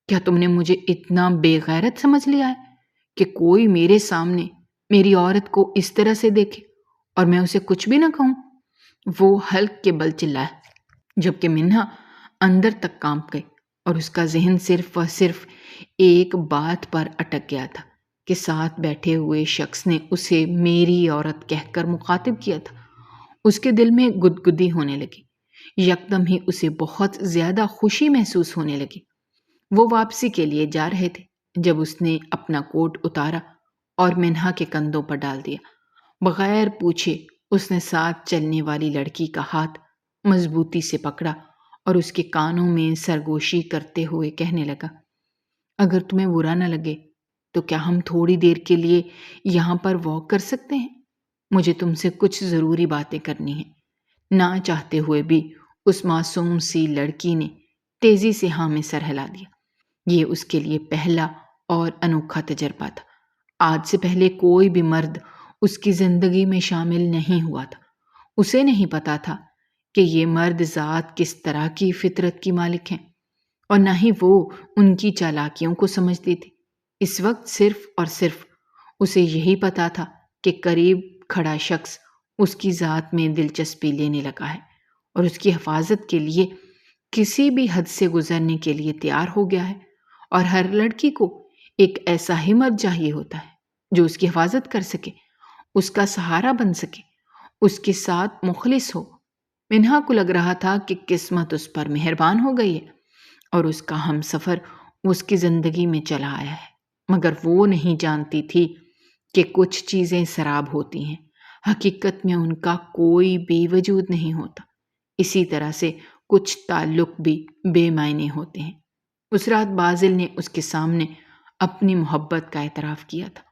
کیا تم نے مجھے اتنا بے غیرت سمجھ لیا ہے کہ کوئی میرے سامنے میری عورت کو اس طرح سے دیکھے اور میں اسے کچھ بھی نہ کہوں؟ وہ حلق کے بل چلایا جبکہ منہا اندر تک کانپ گئی اور اس کا ذہن صرف اور صرف ایک بات پر اٹک گیا تھا کہ ساتھ بیٹھے ہوئے شخص نے اسے میری عورت کہہ کر مخاطب کیا تھا۔ اس کے دل میں گدگدی ہونے لگی۔ یکدم ہی اسے بہت زیادہ خوشی محسوس ہونے لگی۔ وہ واپسی کے لیے جا رہے تھے جب اس نے اپنا کوٹ اتارا اور منہا کے کندھوں پر ڈال دیا۔ بغیر پوچھے اس نے ساتھ چلنے والی لڑکی کا ہاتھ مضبوطی سے پکڑا اور اس کے کانوں میں سرگوشی کرتے ہوئے کہنے لگا، اگر تمہیں برا نہ لگے تو کیا ہم تھوڑی دیر کے لیے یہاں پر واک کر سکتے ہیں؟ مجھے تم سے کچھ ضروری باتیں کرنی ہیں۔ نہ چاہتے ہوئے بھی اس معصوم سی لڑکی نے تیزی سے ہاں میں سر ہلا دیا۔ یہ اس کے لیے پہلا اور انوکھا تجربہ تھا۔ آج سے پہلے کوئی بھی مرد اس کی زندگی میں شامل نہیں ہوا تھا۔ اسے نہیں پتا تھا کہ یہ مرد ذات کس طرح کی فطرت کی مالک ہیں، اور نہ ہی وہ ان کی چالاکیوں کو سمجھتی تھی۔ اس وقت صرف اور صرف اسے یہی پتا تھا کہ قریب کھڑا شخص اس کی ذات میں دلچسپی لینے لگا ہے اور اس کی حفاظت کے لیے کسی بھی حد سے گزرنے کے لیے تیار ہو گیا ہے، اور ہر لڑکی کو ایک ایسا ہی مرد چاہیے ہوتا ہے جو اس کی حفاظت کر سکے، اس کا سہارا بن سکے، اس کے ساتھ مخلص ہو۔ منہا کو لگ رہا تھا کہ قسمت اس پر مہربان ہو گئی ہے اور اس کا ہم سفر اس کی زندگی میں چلا آیا ہے، مگر وہ نہیں جانتی تھی کہ کچھ چیزیں سراب ہوتی ہیں، حقیقت میں ان کا کوئی بھی وجود نہیں ہوتا۔ اسی طرح سے کچھ تعلق بھی بے معنی ہوتے ہیں۔ اس رات بازل نے اس کے سامنے اپنی محبت کا اعتراف کیا تھا۔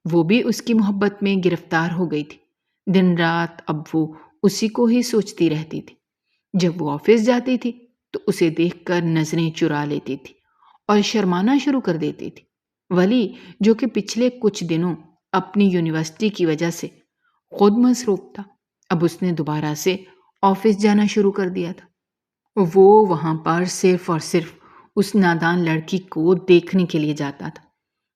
وہ بھی اس کی محبت میں گرفتار ہو گئی تھی۔ دن رات اب وہ اسی کو ہی سوچتی رہتی تھی۔ جب وہ آفس جاتی تھی تو اسے دیکھ کر نظریں چرا لیتی تھی اور شرمانا شروع کر دیتی تھی۔ ولی جو کہ پچھلے کچھ دنوں اپنی یونیورسٹی کی وجہ سے خود مصروف تھا، اب اس نے دوبارہ سے آفس جانا شروع کر دیا تھا۔ وہ وہاں پر صرف اور صرف اس نادان لڑکی کو دیکھنے کے لیے جاتا تھا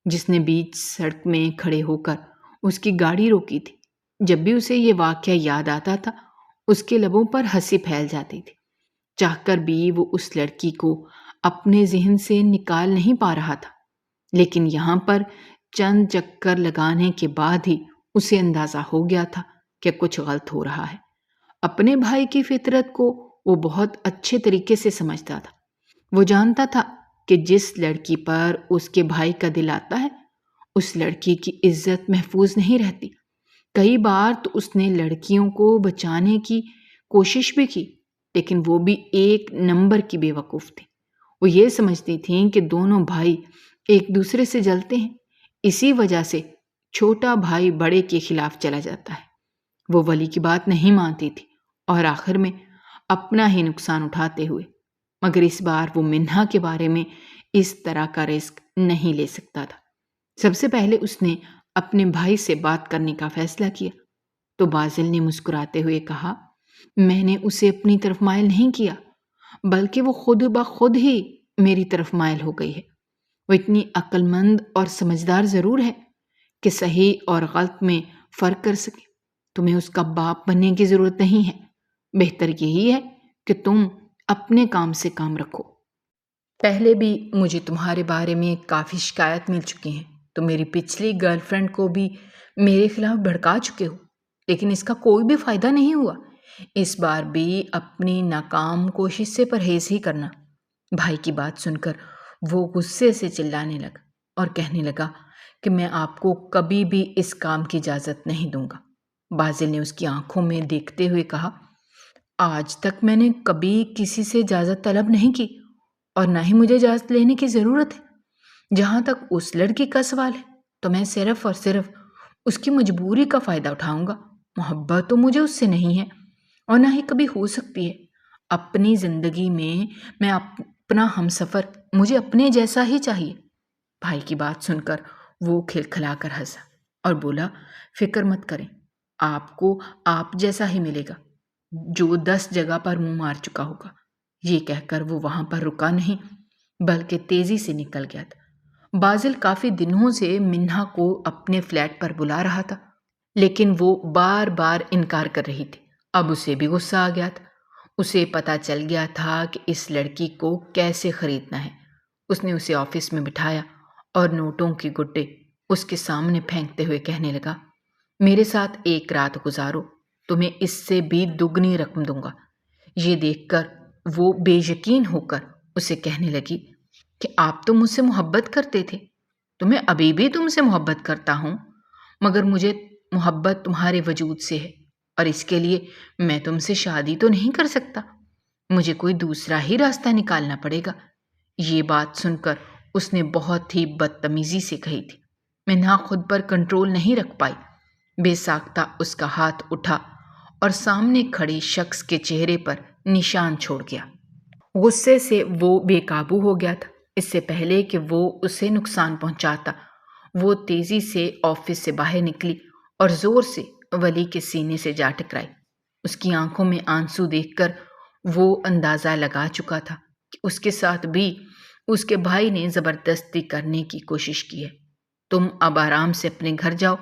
جس نے بیچ سڑک میں کھڑے ہو کر اس کی گاڑی روکی تھی۔ جب بھی اسے یہ واقعہ یاد آتا تھا اس کے لبوں پر ہنسی پھیل جاتی تھی۔ چاہ کر بھی وہ اس لڑکی کو اپنے ذہن سے نکال نہیں پا رہا تھا، لیکن یہاں پر چند چکر لگانے کے بعد ہی اسے اندازہ ہو گیا تھا کہ کچھ غلط ہو رہا ہے۔ اپنے بھائی کی فطرت کو وہ بہت اچھے طریقے سے سمجھتا تھا۔ وہ جانتا تھا کہ جس لڑکی پر اس کے بھائی کا دل آتا ہے اس لڑکی کی عزت محفوظ نہیں رہتی۔ کئی بار تو اس نے لڑکیوں کو بچانے کی کوشش بھی کی، لیکن وہ بھی ایک نمبر کی بے وقوف تھی۔ وہ یہ سمجھتی تھیں کہ دونوں بھائی ایک دوسرے سے جلتے ہیں، اسی وجہ سے چھوٹا بھائی بڑے کے خلاف چلا جاتا ہے۔ وہ ولی کی بات نہیں مانتی تھی اور آخر میں اپنا ہی نقصان اٹھاتے ہوئے، مگر اس بار وہ منہا کے بارے میں اس طرح کا رسک نہیں لے سکتا تھا۔ سب سے پہلے اس نے اپنے بھائی سے بات کرنے کا فیصلہ کیا تو بازل نے مسکراتے ہوئے کہا، میں نے اسے اپنی طرف مائل نہیں کیا، بلکہ وہ خود بخود ہی میری طرف مائل ہو گئی ہے۔ وہ اتنی عقل مند اور سمجھدار ضرور ہے کہ صحیح اور غلط میں فرق کر سکے۔ تمہیں اس کا باپ بننے کی ضرورت نہیں ہے، بہتر یہی ہے کہ تم اپنے کام سے کام رکھو۔ پہلے بھی مجھے تمہارے بارے میں کافی شکایت مل چکی ہیں، تو میری پچھلی گرل فرینڈ کو بھی میرے خلاف بھڑکا چکے ہو، لیکن اس کا کوئی بھی فائدہ نہیں ہوا۔ اس بار بھی اپنی ناکام کوشش سے پرہیز ہی کرنا۔ بھائی کی بات سن کر وہ غصے سے چلانے لگا اور کہنے لگا کہ میں آپ کو کبھی بھی اس کام کی اجازت نہیں دوں گا۔ بازل نے اس کی آنکھوں میں دیکھتے ہوئے کہا، آج تک میں نے کبھی کسی سے اجازت طلب نہیں کی اور نہ ہی مجھے اجازت لینے کی ضرورت ہے۔ جہاں تک اس لڑکی کا سوال ہے تو میں صرف اور صرف اس کی مجبوری کا فائدہ اٹھاؤں گا۔ محبت تو مجھے اس سے نہیں ہے اور نہ ہی کبھی ہو سکتی ہے۔ اپنی زندگی میں اپنا ہمسفر مجھے اپنے جیسا ہی چاہیے۔ بھائی کی بات سن کر وہ کھلکھلا کر ہنسا اور بولا، فکر مت کریں، آپ کو آپ جیسا ہی ملے گا جو 10 جگہ پر منہ مار چکا ہوگا۔ یہ کہہ کر وہ وہاں پر رکا نہیں بلکہ تیزی سے نکل گیا تھا۔ بازل کافی دنوں سے منہا کو اپنے فلیٹ پر بلا رہا تھا، لیکن وہ بار بار انکار کر رہی تھی۔ اب اسے بھی غصہ آ گیا تھا۔ اسے پتا چل گیا تھا کہ اس لڑکی کو کیسے خریدنا ہے۔ اس نے اسے آفس میں بٹھایا اور نوٹوں کی گڈے اس کے سامنے پھینکتے ہوئے کہنے لگا، میرے ساتھ ایک رات گزارو، تمہیں اس سے بھی دگنی رقم دوں گا۔ یہ دیکھ کر وہ بے یقین ہو کر اسے کہنے لگی کہ آپ تو مجھ سے محبت کرتے تھے، تو میں ابھی بھی تم سے محبت کرتا ہوں، مگر مجھے محبت تمہارے وجود سے ہے اور اس کے لیے میں تم سے شادی تو نہیں کر سکتا، مجھے کوئی دوسرا ہی راستہ نکالنا پڑے گا۔ یہ بات سن کر اس نے بہت ہی بدتمیزی سے کہی تھی۔ منہا خود پر کنٹرول نہیں رکھ پائی، بے ساختہ اس کا ہاتھ اٹھا اور سامنے کھڑے شخص کے چہرے پر نشان چھوڑ گیا۔ غصے سے وہ بے قابو ہو گیا تھا۔ اس سے پہلے کہ وہ اسے نقصان پہنچاتا، وہ تیزی سے آفس سے باہر نکلی اور زور سے ولی کے سینے سے جا ٹکرائی۔ اس کی آنکھوں میں آنسو دیکھ کر وہ اندازہ لگا چکا تھا کہ اس کے ساتھ بھی اس کے بھائی نے زبردستی کرنے کی کوشش کی ہے۔ تم اب آرام سے اپنے گھر جاؤ،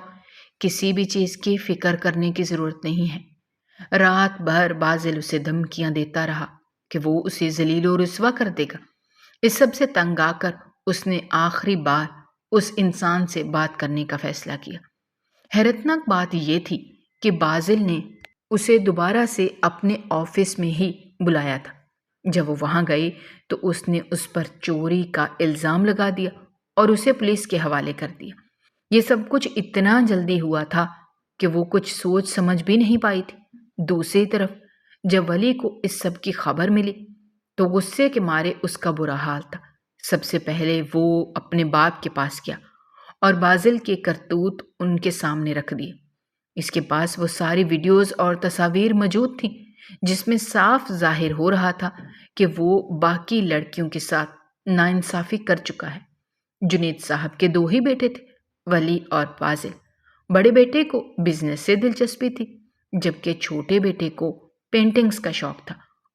کسی بھی چیز کی فکر کرنے کی ضرورت نہیں ہے۔ رات بھر بازل اسے دھمکیاں دیتا رہا کہ وہ اسے ذلیل و رسوا کر دے گا۔ اس سب سے تنگ آ کر اس نے آخری بار اس انسان سے بات کرنے کا فیصلہ کیا۔ حیرتناک بات یہ تھی کہ بازل نے اسے دوبارہ سے اپنے آفس میں ہی بلایا تھا۔ جب وہ وہاں گئی تو اس نے اس پر چوری کا الزام لگا دیا اور اسے پولیس کے حوالے کر دیا۔ یہ سب کچھ اتنا جلدی ہوا تھا کہ وہ کچھ سوچ سمجھ بھی نہیں پائی تھی۔ دوسری طرف جب ولی کو اس سب کی خبر ملی تو غصے کے مارے اس کا برا حال تھا۔ سب سے پہلے وہ اپنے باپ کے پاس گیا اور بازل کے کرتوت ان کے سامنے رکھ دیے۔ اس کے پاس وہ ساری ویڈیوز اور تصاویر موجود تھیں جس میں صاف ظاہر ہو رہا تھا کہ وہ باقی لڑکیوں کے ساتھ ناانصافی کر چکا ہے۔ جنید صاحب کے 2 ہی بیٹے تھے، ولی اور بازل۔ بڑے بیٹے کو بزنس سے دلچسپی تھی جبکہ چھوٹے بیٹے کو پینٹنگز کا شوق تھا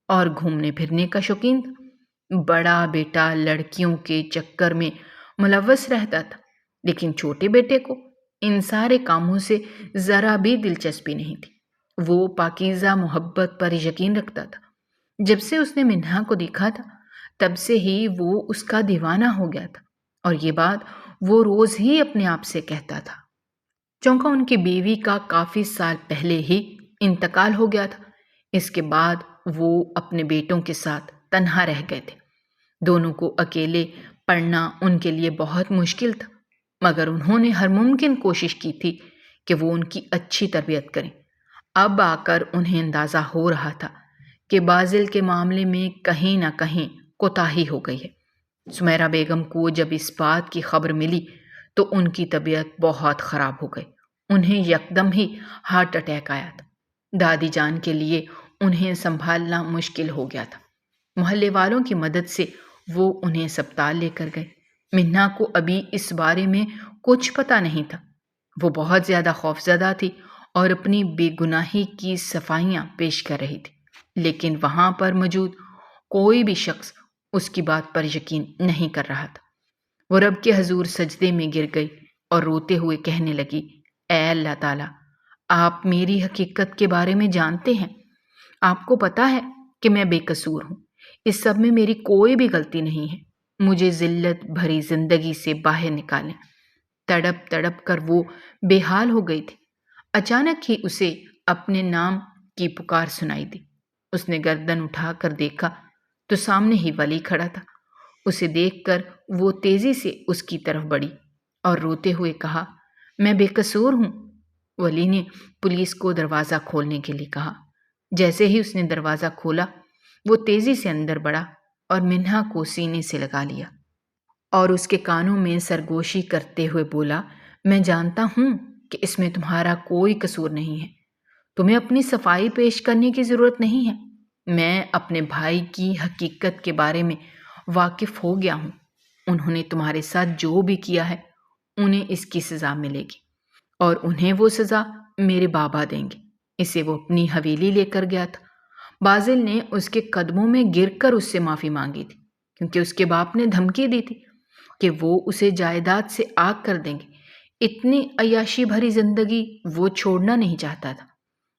اور گھومنے پھرنے کا شوقین تھا۔ بڑا بیٹا لڑکیوں کے چکر میں ملوث رہتا تھا لیکن چھوٹے بیٹے کو ان سارے کاموں سے ذرا بھی دلچسپی نہیں تھی۔ وہ پاکیزہ محبت پر یقین رکھتا تھا۔ جب سے اس نے منہا کو دیکھا تھا تب سے ہی وہ اس کا دیوانہ ہو گیا تھا اور یہ بات وہ روز ہی اپنے آپ سے کہتا تھا۔ چونکہ ان کی بیوی کا کافی سال پہلے ہی انتقال ہو گیا تھا، اس کے بعد وہ اپنے بیٹوں کے ساتھ تنہا رہ گئے تھے۔ دونوں کو اکیلے پڑھنا ان کے لیے بہت مشکل تھا، مگر انہوں نے ہر ممکن کوشش کی تھی کہ وہ ان کی اچھی تربیت کریں۔ اب آ کر انہیں اندازہ ہو رہا تھا کہ بازل کے معاملے میں کہیں نہ کہیں کوتاہی ہو گئی ہے۔ سمیرہ بیگم کو جب اس بات کی خبر ملی تو ان کی طبیعت بہت خراب ہو گئی۔ انہیں یکدم ہی ہارٹ اٹیک آیا تھا۔ دادی جان کے لیے انہیں سنبھالنا مشکل ہو گیا تھا۔ محلے والوں کی مدد سے وہ انہیں اسپتال لے کر گئے۔ منہا کو ابھی اس بارے میں کچھ پتہ نہیں تھا۔ وہ بہت زیادہ خوفزدہ تھی اور اپنی بے گناہی کی صفائیاں پیش کر رہی تھی، لیکن وہاں پر موجود کوئی بھی شخص اس کی بات پر یقین نہیں کر رہا تھا۔ وہ رب کے حضور سجدے میں گر گئی اور روتے ہوئے کہنے لگی، اے اللہ تعالیٰ، آپ میری حقیقت کے بارے میں جانتے ہیں۔ آپ کو پتہ ہے کہ میں بے قصور ہوں، اس سب میں میری کوئی بھی غلطی نہیں ہے۔ مجھے ذلت بھری زندگی سے باہر نکالیں۔ تڑپ تڑپ کر وہ بے حال ہو گئی تھی۔ اچانک ہی اسے اپنے نام کی پکار سنائی دی۔ اس نے گردن اٹھا کر دیکھا تو سامنے ہی ولی کھڑا تھا۔ اسے دیکھ کر وہ تیزی سے اس کی طرف بڑھی اور روتے ہوئے کہا، میں بے قصور ہوں۔ ولی نے پولیس کو دروازہ کھولنے کے لیے کہا۔ جیسے ہی اس نے دروازہ کھولا وہ تیزی سے اندر بڑھا اور منہا کو سینے سے لگا لیا اور اس کے کانوں میں سرگوشی کرتے ہوئے بولا، میں جانتا ہوں کہ اس میں تمہارا کوئی قصور نہیں ہے۔ تمہیں اپنی صفائی پیش کرنے کی ضرورت نہیں ہے۔ میں اپنے بھائی کی حقیقت کے بارے میں واقف ہو گیا ہوں۔ انہوں نے تمہارے ساتھ جو بھی کیا ہے انہیں اس کی سزا ملے گی اور انہیں وہ سزا میرے بابا دیں گے۔ اسے وہ اپنی حویلی لے کر گیا تھا۔ بازل نے اس کے قدموں میں گر کر اس سے معافی مانگی تھی کیونکہ اس کے باپ نے دھمکی دی تھی کہ وہ اسے جائیداد سے آگ کر دیں گے۔ اتنی عیاشی بھری زندگی وہ چھوڑنا نہیں چاہتا تھا،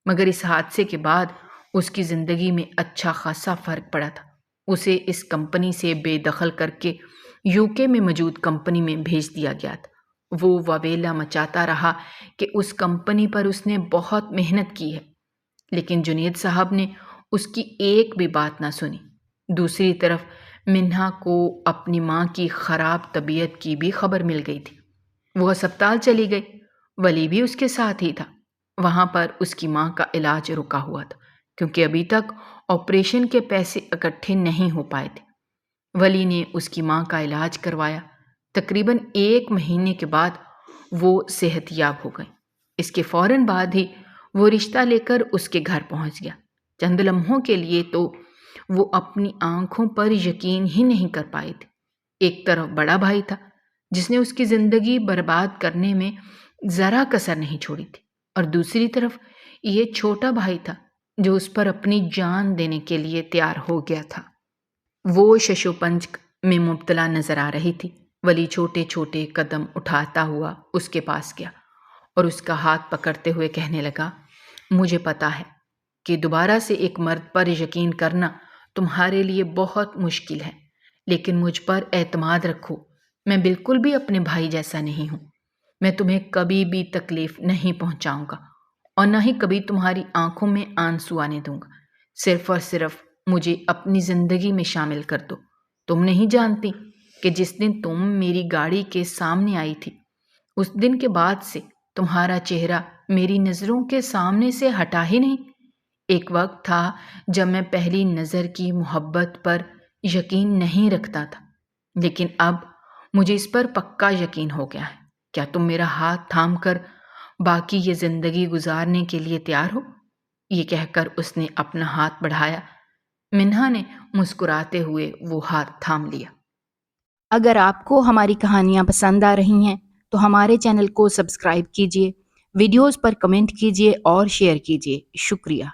مگر اس حادثے کے بعد اس کی زندگی میں اچھا خاصا فرق پڑا تھا۔ اسے اس کمپنی سے بے دخل کر کے UK میں موجود کمپنی میں بھیج دیا گیا تھا۔ وہ وبیلا مچاتا رہا کہ اس کمپنی پر اس نے بہت محنت کی ہے، لیکن جنید صاحب نے اس کی ایک بھی بات نہ سنی۔ دوسری طرف منہا کو اپنی ماں کی خراب طبیعت کی بھی خبر مل گئی تھی۔ وہ ہسپتال چلی گئی، ولی بھی اس کے ساتھ ہی تھا۔ وہاں پر اس کی ماں کا علاج رکا ہوا تھا کیونکہ ابھی تک آپریشن کے پیسے اکٹھے نہیں ہو پائے تھے۔ ولی نے اس کی ماں کا علاج کروایا۔ تقریباً 1 مہینے کے بعد وہ صحت یاب ہو گئی۔ اس کے فوراً بعد ہی وہ رشتہ لے کر اس کے گھر پہنچ گیا۔ چند لمحوں کے لیے تو وہ اپنی آنکھوں پر یقین ہی نہیں کر پائے تھے۔ ایک طرف بڑا بھائی تھا جس نے اس کی زندگی برباد کرنے میں ذرا کسر نہیں چھوڑی تھی، اور دوسری طرف یہ چھوٹا بھائی تھا جو اس پر اپنی جان دینے کے لیے تیار ہو گیا تھا۔ وہ ششوپنج میں مبتلا نظر آ رہی تھی۔ ولی چھوٹے چھوٹے قدم اٹھاتا ہوا اس کے پاس گیا اور اس کا ہاتھ پکڑتے ہوئے کہنے لگا، مجھے پتا ہے کہ دوبارہ سے ایک مرد پر یقین کرنا تمہارے لیے بہت مشکل ہے، لیکن مجھ پر اعتماد رکھو، میں بالکل بھی اپنے بھائی جیسا نہیں ہوں۔ میں تمہیں کبھی بھی تکلیف نہیں پہنچاؤں گا اور نہ ہی کبھی تمہاری آنکھوں میں آنسو آنے دوں گا۔ صرف اور صرف مجھے اپنی زندگی میں شامل کر دو۔ تم نہیں جانتی کہ جس دن تم میری گاڑی کے سامنے آئی تھی، اس دن کے بعد سے تمہارا چہرہ میری نظروں کے سامنے سے ہٹا ہی نہیں۔ ایک وقت تھا جب میں پہلی نظر کی محبت پر یقین نہیں رکھتا تھا، لیکن اب مجھے اس پر پکا یقین ہو گیا ہے۔ کیا تم میرا ہاتھ تھام کر باقی یہ زندگی گزارنے کے لیے تیار ہو؟ یہ کہہ کر اس نے اپنا ہاتھ بڑھایا۔ منہا نے مسکراتے ہوئے وہ ہاتھ تھام لیا۔ اگر آپ کو ہماری کہانیاں پسند آ رہی ہیں تو ہمارے چینل کو سبسکرائب کیجیے، ویڈیوز پر کمنٹ کیجیے اور شیئر کیجیے۔ شکریہ۔